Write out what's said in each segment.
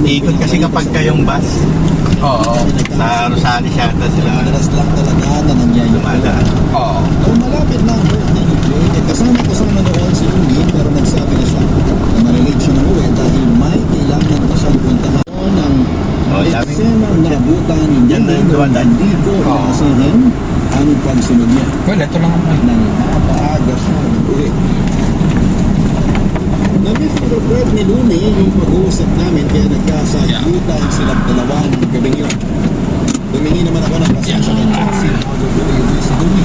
ikot kasi kapag kayong bus. Oo. Sa Rosales yata sila. Madalas lang talaga na nangyayari. Dumadaan. Oo. Nung malapit na ang birthday ni Jade, kasama noon si Umi, pero nagsabi na siya na marilate siya ng uwi dahil may kailangan pa siyang puntahan ng eksenang naabutan ni Jade na hindi ko inaasahan ang pagsunod niya. Well, ito lang naman. Nang napaaga siya ng uwi. Na-miss ko na bread ni Luni yung pag-uusap namin kaya nagkasagutan silang dalawa ng gabing yun. Tumingi naman ako ng pasensya kay Taxi na mag-uwi si Luni.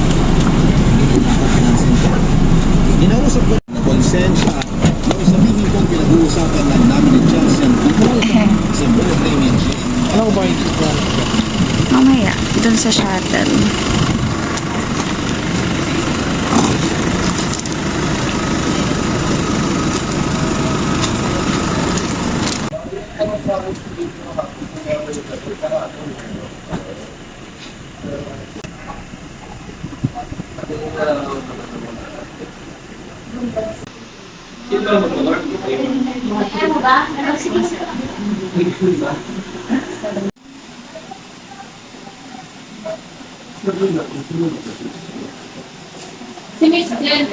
Hindi na ako pinansin ko. Inausap ko na konsensya nung sabihin kong pinag-uusapan lang namin ni Jess yung tungkol sa birthday ni Jane. Ano ba ito? Mamaya, dun sa shuttle. Si Miss Jen,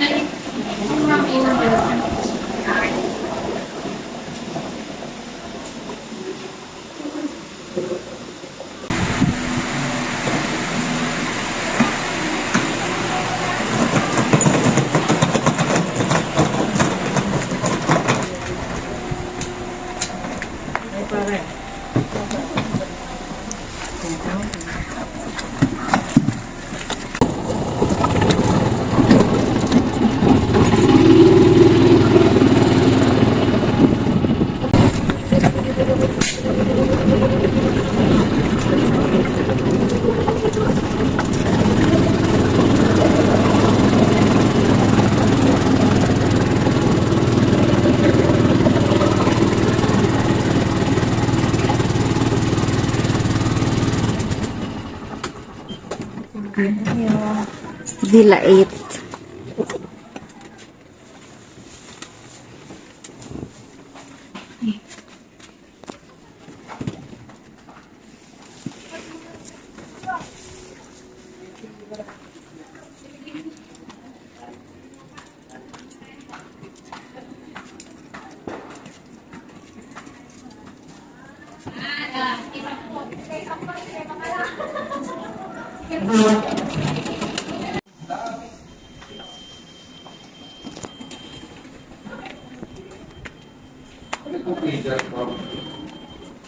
Villa 8.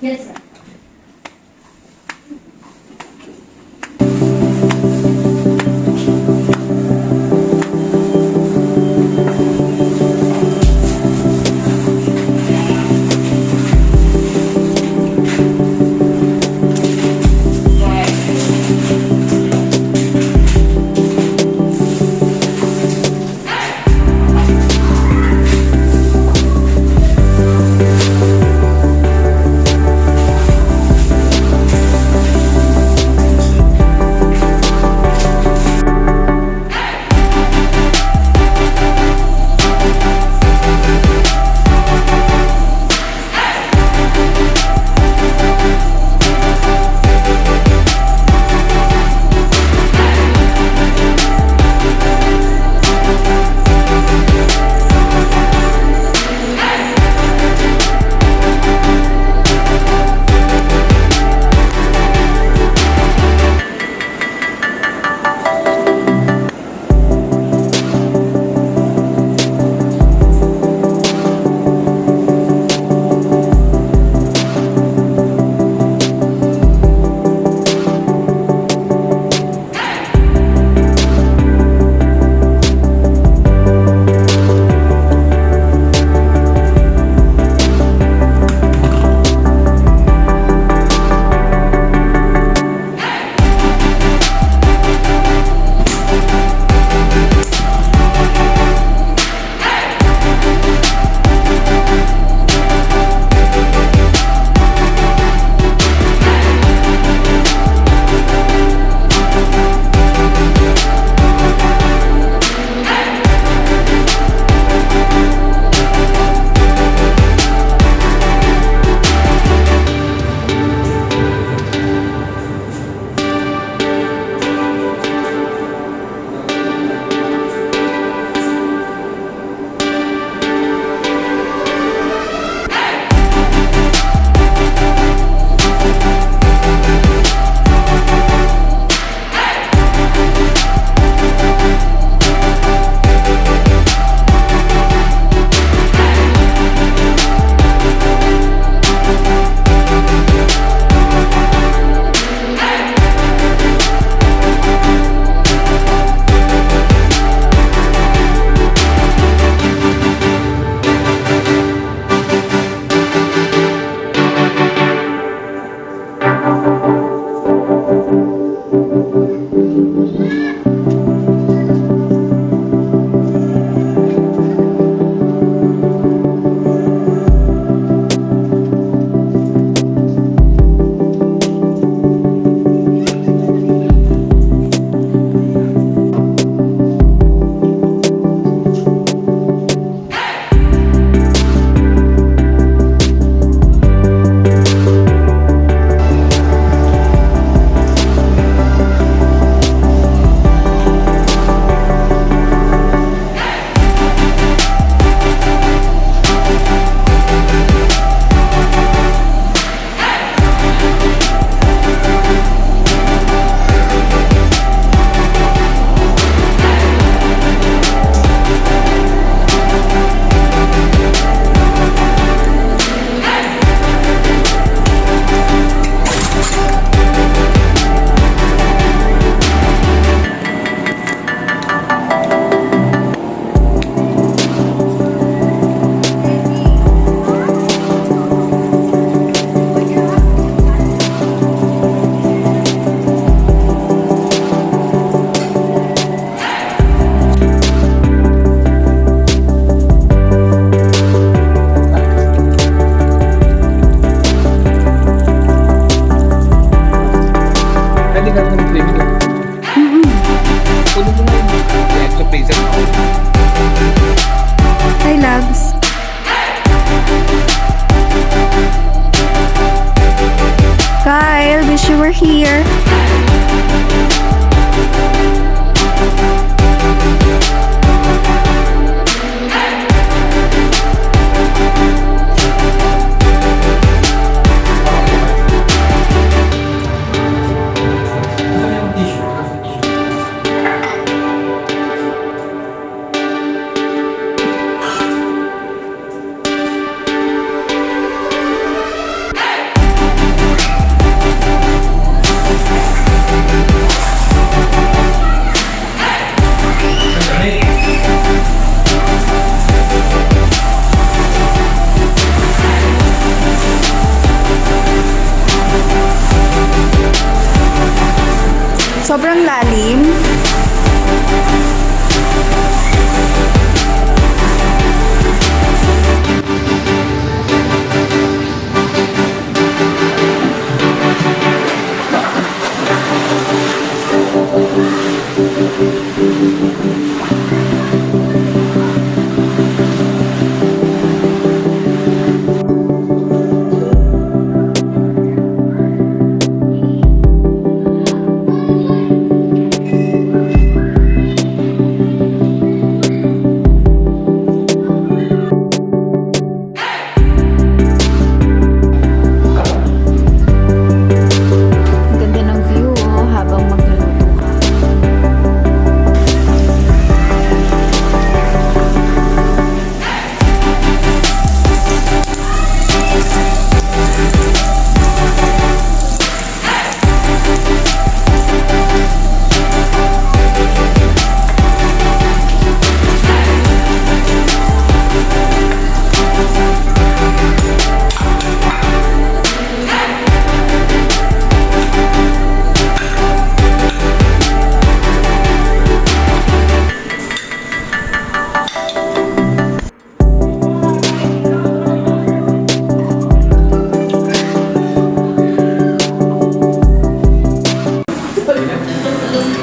yes, sir. wish you were here. Sobrang lalim. Ganda ng view oh, habang magluluto ka.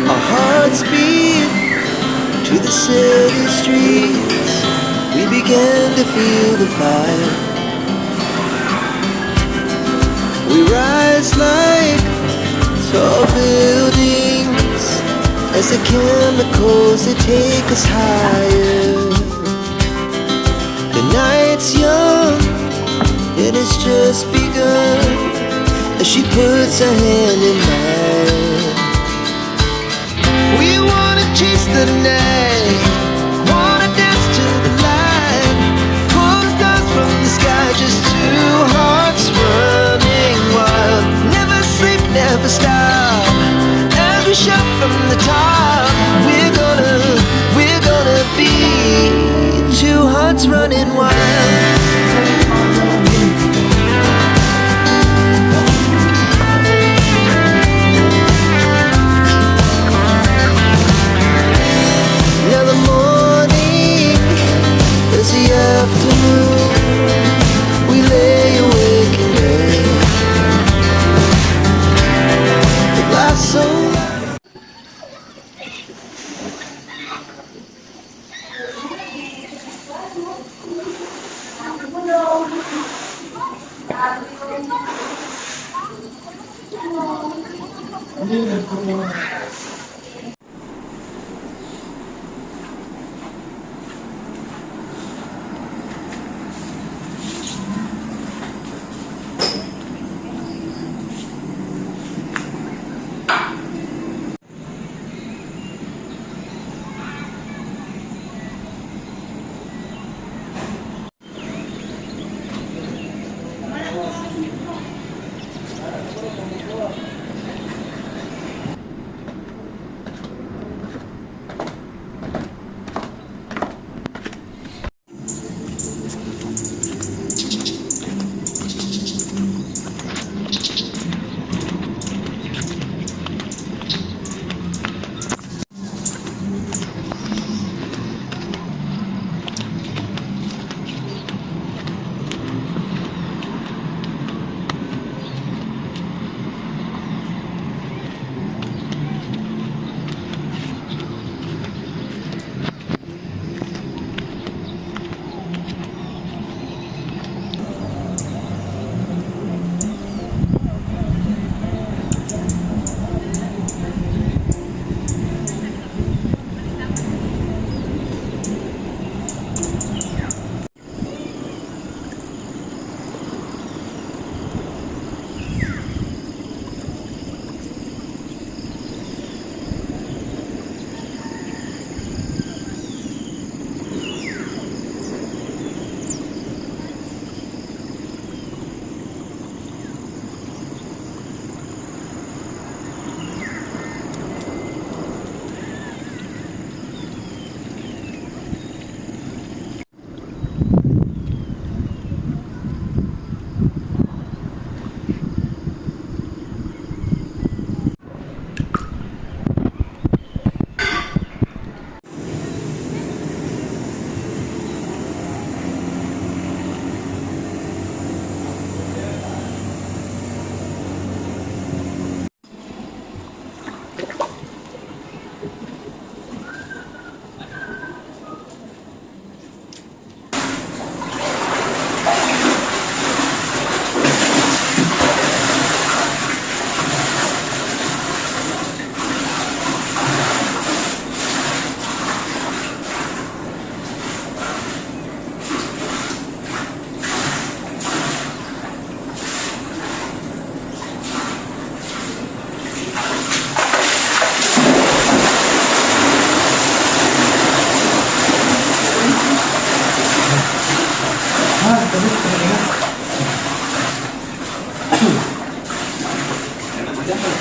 Our hearts beat to the city streets. We began to feel the fire. We rise like tall buildings as the chemicals they take us higher. The night's young, it has just begun as she puts her hand in mine. We wanna chase the night, wanna dance to the light, pull the stars from the sky, just two hearts running wild. Never sleep, never stop, as we shout from the top. We're gonna be two hearts running wild. Now the morning is the afternoon. We lay awake in bed. The life's so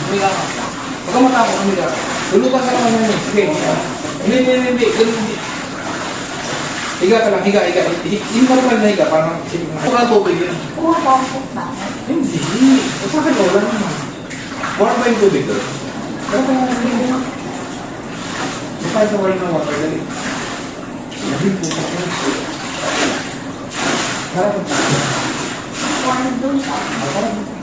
Humiga ka. Huwag ka matakot, humiga ka. Lulutan ka naman yan eh. Sige. Hindi. Ganun hindi. Higa ka lang, higa. Hindi ka naman na higa, parang huwag ka tubig yun. Kuha ko ang pusa. Hindi. Sa akin wala naman. Warm ba yung tubig doon? Pero kung hindi mo. Kahit na wala ng water, dali. Labing po sa akin. Harap ang tayo. Kuha doon ka. Harap ang tayo.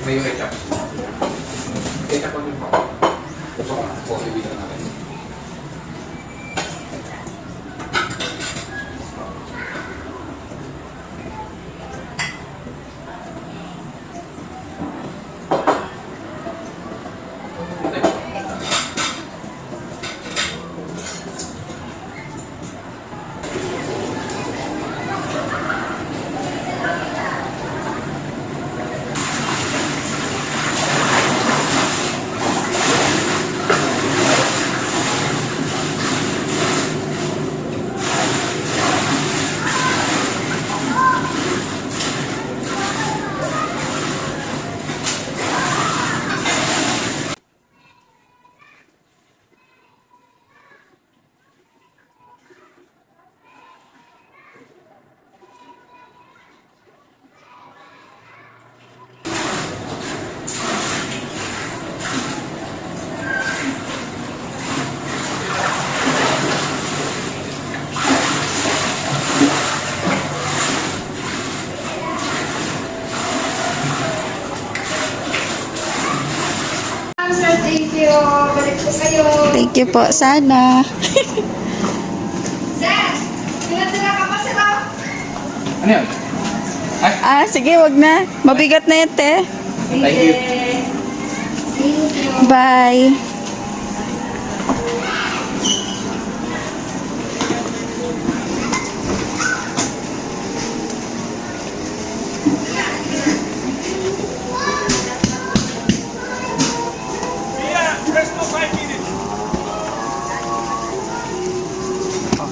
May ketchup. Ketchup ang yung ito ka, coffee bitter natin. Sir, thank you. Balik po kayo. Thank you po. Sana. Sir, pinatira ka pa sila. Ano yan? Ay, Sige, wag na. Mabigat na yan, te. thank you. Thank you. Bye.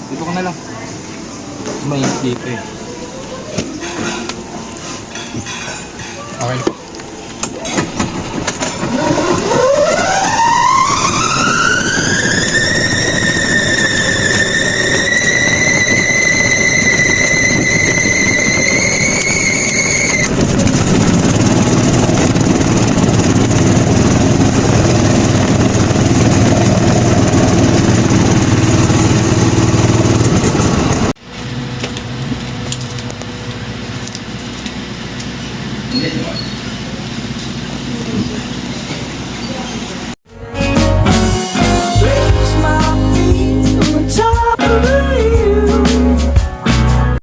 Dito ko na lang. May dito eh. Okay.